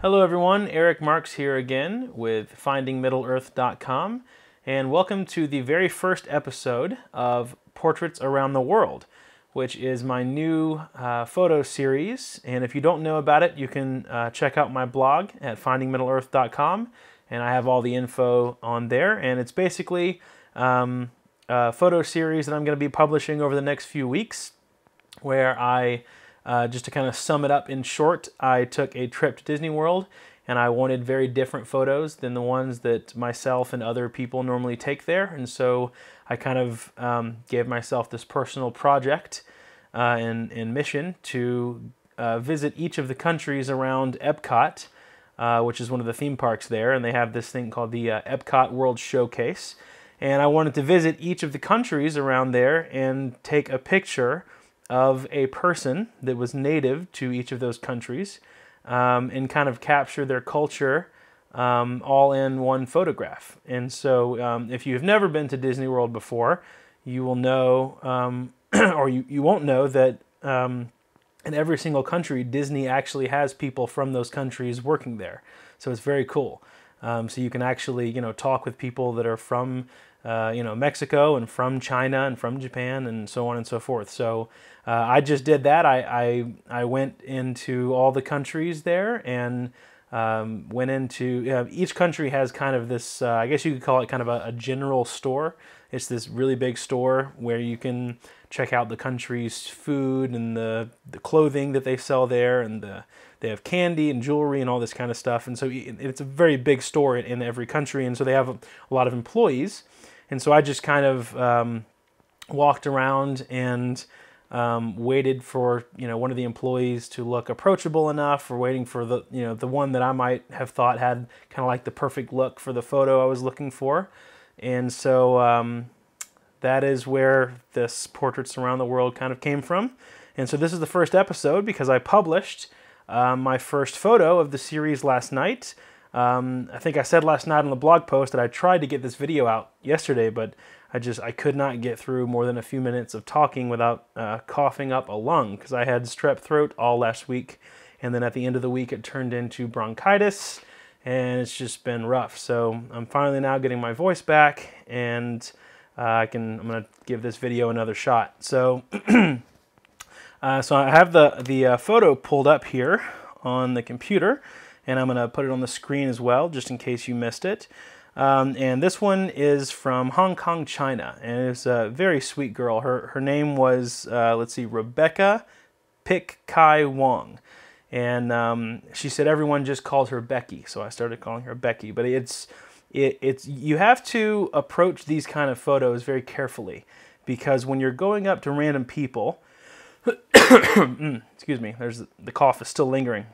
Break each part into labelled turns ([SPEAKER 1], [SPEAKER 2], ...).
[SPEAKER 1] Hello everyone, Eric Marks here again with FindingMiddle-earth.com, and welcome to the very first episode of Portraits Around the World, which is my new photo series. And if you don't know about it, you can check out my blog at FindingMiddle-earth.com, and I have all the info on there. And it's basically a photo series that I'm going to be publishing over the next few weeks, where I just to kind of sum it up in short, I took a trip to Disney World and I wanted very different photos than the ones that myself and other people normally take there. And so I kind of gave myself this personal project and mission to visit each of the countries around Epcot, which is one of the theme parks there. And they have this thing called the Epcot World Showcase. And I wanted to visit each of the countries around there and take a picture of a person that was native to each of those countries and kind of capture their culture all in one photograph. And so if you've never been to Disney World before, you will know, or you won't know that in every single country, Disney actually has people from those countries working there. So it's very cool. So you can actually, talk with people that are from Mexico and from China and from Japan and so on and so forth. So I just did that. I went into all the countries there and went into, each country has kind of this, I guess you could call it kind of a general store. It's this really big store where you can check out the country's food and the clothing that they sell there, and they have candy and jewelry and all this kind of stuff. And so it's a very big store in every country, and so they have a lot of employees. And so I just kind of walked around and waited for one of the employees to look approachable enough, or waiting for the one that I might have thought had kind of like the perfect look for the photo I was looking for. And so that is where this Portraits Around the World kind of came from. And so this is the first episode because I published my first photo of the series last night. I think I said last night on the blog post that I tried to get this video out yesterday, but I could not get through more than a few minutes of talking without coughing up a lung, because I had strep throat all last week, and then at the end of the week it turned into bronchitis, and it's just been rough. So I'm finally now getting my voice back, and I'm going to give this video another shot. So so I have the photo pulled up here on the computer, and I'm going to put it on the screen as well, just in case you missed it. And this one is from Hong Kong, China, and it's a very sweet girl. Her name was, let's see, Rebecca Pic Kai Wong. And she said everyone just called her Becky, so I started calling her Becky. But it's you have to approach these kind of photos very carefully, because when you're going up to random people, excuse me, the cough is still lingering.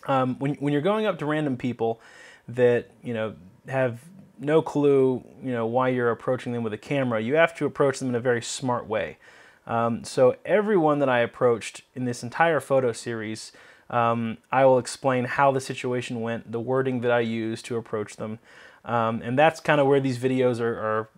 [SPEAKER 1] When you're going up to random people that have no clue why you're approaching them with a camera, you have to approach them in a very smart way. So everyone that I approached in this entire photo series, I will explain how the situation went, the wording that I used to approach them, and that's kind of where these videos are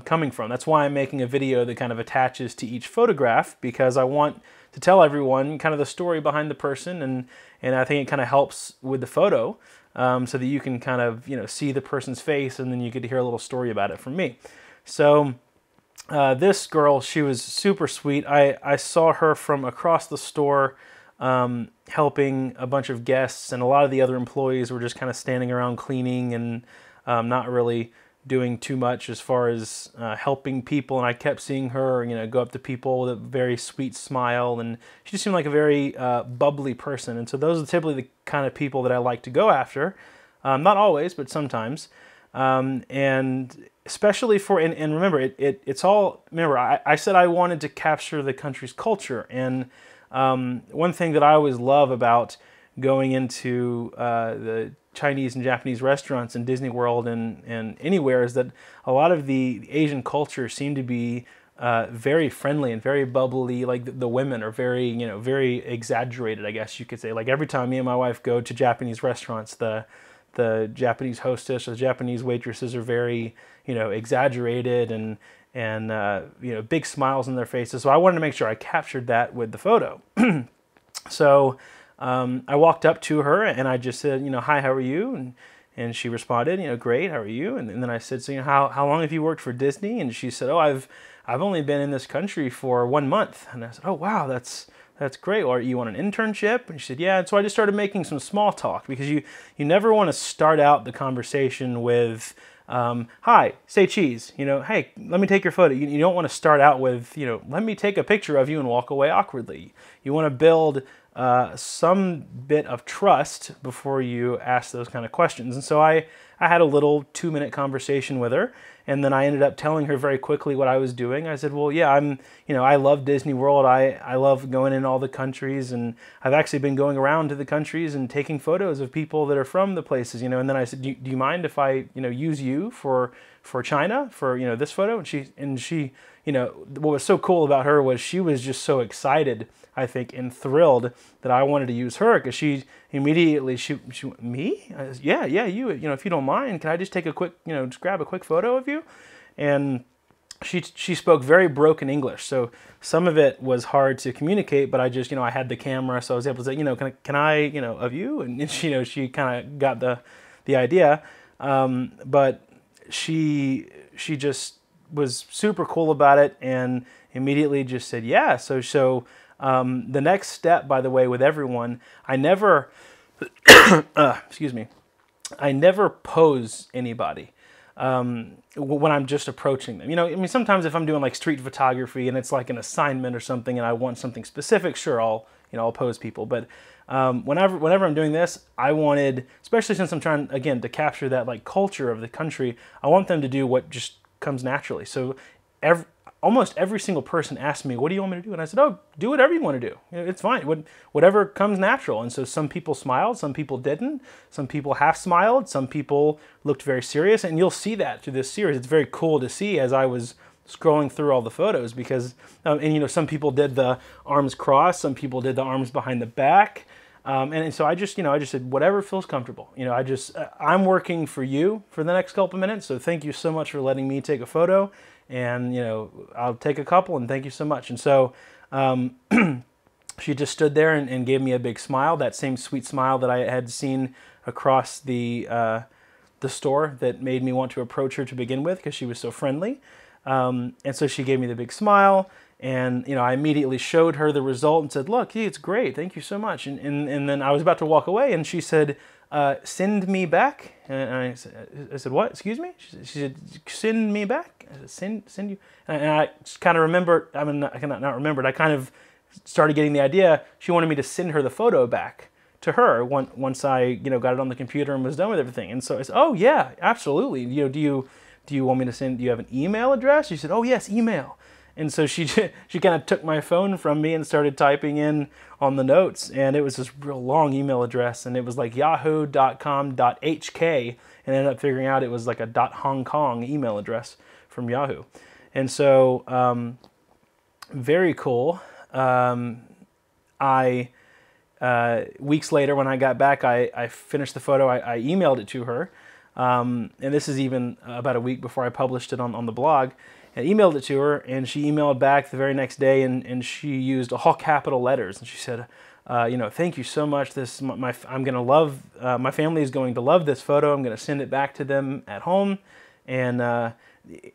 [SPEAKER 1] coming from. That's why I'm making a video that kind of attaches to each photograph, because I want to tell everyone kind of the story behind the person, and I think it kind of helps with the photo, so that you can kind of see the person's face, and then you get to hear a little story about it from me. So this girl, she was super sweet. I saw her from across the store helping a bunch of guests, and a lot of the other employees were just kind of standing around cleaning and not really doing too much as far as helping people. And I kept seeing her go up to people with a very sweet smile, and she just seemed like a very bubbly person. And so those are typically the kind of people that I like to go after, not always, but sometimes. And especially for, and remember, it's all, remember, I said I wanted to capture the country's culture. And one thing that I always love about going into the Chinese and Japanese restaurants in Disney World and anywhere is that a lot of the Asian culture seem to be very friendly and very bubbly. Like the women are very, very exaggerated, I guess you could say. Like every time me and my wife go to Japanese restaurants, the Japanese hostess or the Japanese waitresses are very, exaggerated and big smiles on their faces. So I wanted to make sure I captured that with the photo. So I walked up to her and I just said, hi, how are you? And she responded, great, how are you? And then I said, so, how long have you worked for Disney? And she said, oh, I've only been in this country for 1 month. And I said, oh, wow, that's great. Or you want an internship? And she said, yeah. And so I just started making some small talk, because you never want to start out the conversation with, hi, say cheese, hey, let me take your photo. You don't want to start out with, let me take a picture of you and walk away awkwardly. You want to build some bit of trust before you ask those kind of questions. And so I had a little 2-minute conversation with her, and then I ended up telling her very quickly what I was doing. I said, well, yeah, I love Disney World. I love going in all the countries, and I've actually been going around to the countries and taking photos of people that are from the places, and then I said, do you mind if I, use you for China for, this photo? And she, what was so cool about her was she was just so excited, I think, and thrilled that I wanted to use her, because she immediately, she went, me? I said, yeah, you, if you don't mind, can I just take a quick, just grab a quick photo of you? And she spoke very broken English, so some of it was hard to communicate, but I just, I had the camera, so I was able to say, can I, of you? And she kind of got the idea, but she just was super cool about it and immediately just said, yeah. So the next step, by the way, with everyone, I never, excuse me, I never pose anybody when I'm just approaching them. Sometimes if I'm doing like street photography and it's like an assignment or something and I want something specific, sure, I'll pose people. But whenever I'm doing this, I wanted, especially since I'm trying, again, to capture that like culture of the country, I want them to do what just comes naturally. So almost every single person asked me, what do you want me to do? And I said, oh, do whatever you want to do. It's fine. Whatever comes natural. And so some people smiled, some people didn't. Some people half smiled, some people looked very serious. And you'll see that through this series. It's very cool to see as I was scrolling through all the photos, because, some people did the arms crossed, some people did the arms behind the back. And so I just said, whatever feels comfortable. I'm working for you for the next couple minutes. So thank you so much for letting me take a photo. And, I'll take a couple, and thank you so much. And so she just stood there and gave me a big smile, that same sweet smile that I had seen across the store that made me want to approach her to begin with, because she was so friendly. And so she gave me the big smile, and, I immediately showed her the result and said, look, it's great. Thank you so much. And then I was about to walk away, and she said, send me back. And I said, what? Excuse me? She said, send me back. I said, send you. And I just kind of remembered, I cannot not remembered, I kind of started getting the idea. She wanted me to send her the photo back to her once I, got it on the computer and was done with everything. And so I said, oh yeah, absolutely. Do you want me to send, do you have an email address? She said, oh yes, email. And so she kind of took my phone from me and started typing in on the notes, and it was this real long email address, and it was like yahoo.com.hk, and ended up figuring out it was like a .Hong Kong email address from Yahoo. And so very cool. Weeks later, when I got back, I finished the photo. I emailed it to her, and this is even about a week before I published it on the blog. I emailed it to her, and she emailed back the very next day, and she used all capital letters, and she said, thank you so much. I'm gonna love. My family is going to love this photo. I'm gonna send it back to them at home, and I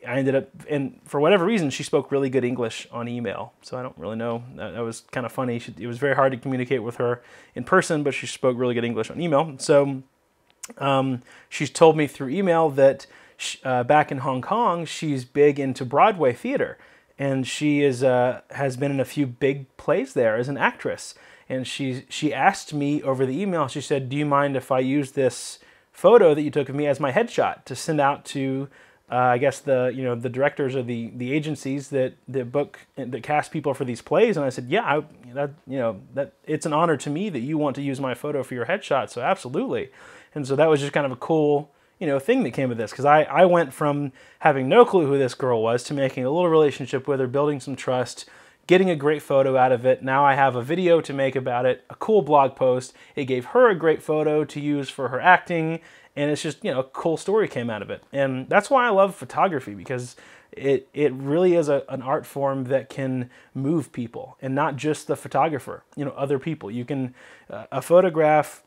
[SPEAKER 1] ended up, and for whatever reason, she spoke really good English on email. So I don't really know. That was kind of funny. It was very hard to communicate with her in person, but she spoke really good English on email. So she's told me through email that back in Hong Kong, she's big into Broadway theater, and she has been in a few big plays there as an actress. And she asked me over the email. She said, "Do you mind if I use this photo that you took of me as my headshot to send out to, I guess the directors or the agencies that cast people for these plays?" And I said, "Yeah, that it's an honor to me that you want to use my photo for your headshot. So absolutely." And so that was just kind of a cool thing that came of this, because I went from having no clue who this girl was to making a little relationship with her, building some trust, getting a great photo out of it. Now I have a video to make about it, a cool blog post. It gave her a great photo to use for her acting, and it's just, a cool story came out of it. And that's why I love photography, because it really is an art form that can move people, and not just the photographer, other people. You can, a photograph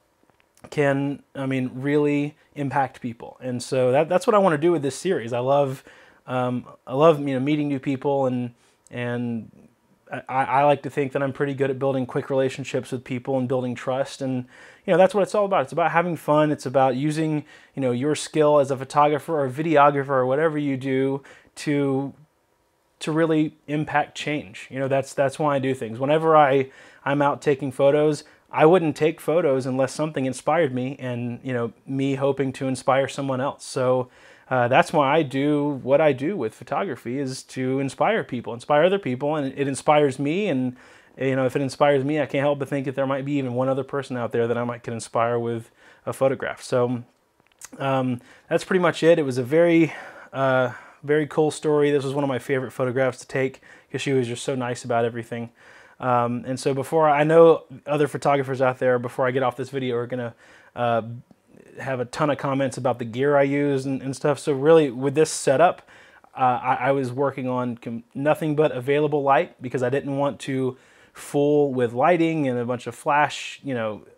[SPEAKER 1] can, really impact people. And so that's what I want to do with this series. I love meeting new people, and I like to think that I'm pretty good at building quick relationships with people and building trust. And that's what it's all about. It's about having fun. It's about using your skill as a photographer or a videographer or whatever you do to really impact change. That's why I do things. Whenever I'm out taking photos, I wouldn't take photos unless something inspired me, and me hoping to inspire someone else. So that's why I do what I do with photography, is to inspire people, inspire other people, and it inspires me. And if it inspires me, I can't help but think that there might be even one other person out there that I might can inspire with a photograph. So that's pretty much it. It was a very very cool story. This was one of my favorite photographs to take because she was just so nice about everything. And so I know other photographers out there, before I get off this video, are going to have a ton of comments about the gear I use and stuff. So really, with this setup, I was working on nothing but available light, because I didn't want to fool with lighting and a bunch of flash,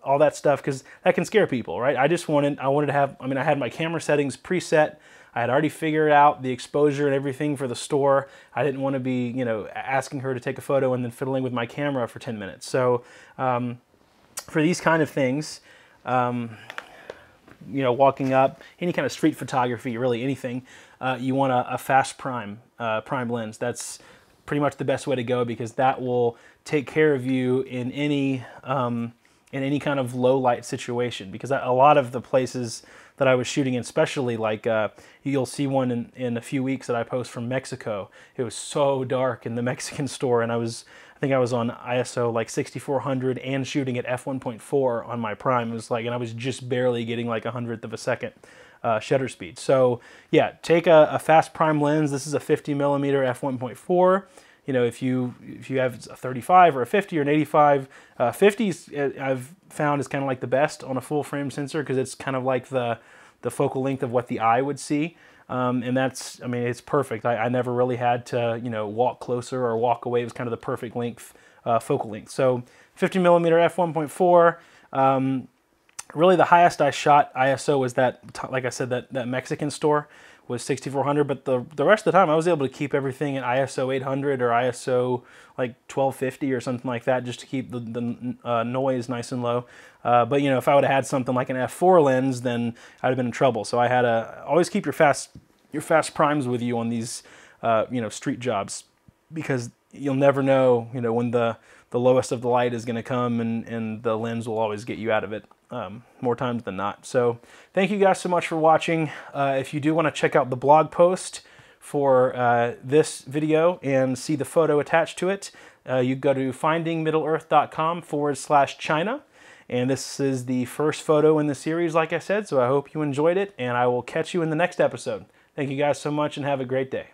[SPEAKER 1] all that stuff, because that can scare people, right? I wanted to have, I had my camera settings preset. I had already figured out the exposure and everything for the store. I didn't want to be, asking her to take a photo and then fiddling with my camera for 10 minutes. So for these kind of things, walking up, any kind of street photography, really anything, you want a fast prime lens. That's pretty much the best way to go, because that will take care of you in any kind of low light situation. Because a lot of the places that I was shooting in, especially like you'll see one in a few weeks that I post from Mexico. It was so dark in the Mexican store, and I think I was on ISO like 6400 and shooting at f1.4 on my prime. It was like, and I was just barely getting like 100th of a second shutter speed. So yeah, take a fast prime lens. This is a 50 millimeter f1.4. If you have a 35 or a 50 or an 85, 50s I've found is kind of like the best on a full frame sensor, because it's kind of like the focal length of what the eye would see. And that's, it's perfect. I never really had to, walk closer or walk away. It was kind of the perfect length, focal length. So 50 millimeter f1.4. Really the highest I shot ISO was that, like I said, that Mexican store was 6400, but the rest of the time I was able to keep everything at ISO 800 or ISO like 1250 or something like that, just to keep the noise nice and low. But if I would have had something like an f4 lens, then I'd have been in trouble. So I had to always keep your fast primes with you on these street jobs, because you'll never know when the lowest of the light is going to come, and the lens will always get you out of it more times than not. So thank you guys so much for watching. If you do want to check out the blog post for this video and see the photo attached to it, you go to findingmiddleearth.com/China. And this is the first photo in the series, like I said, so I hope you enjoyed it, and I will catch you in the next episode. Thank you guys so much, and have a great day.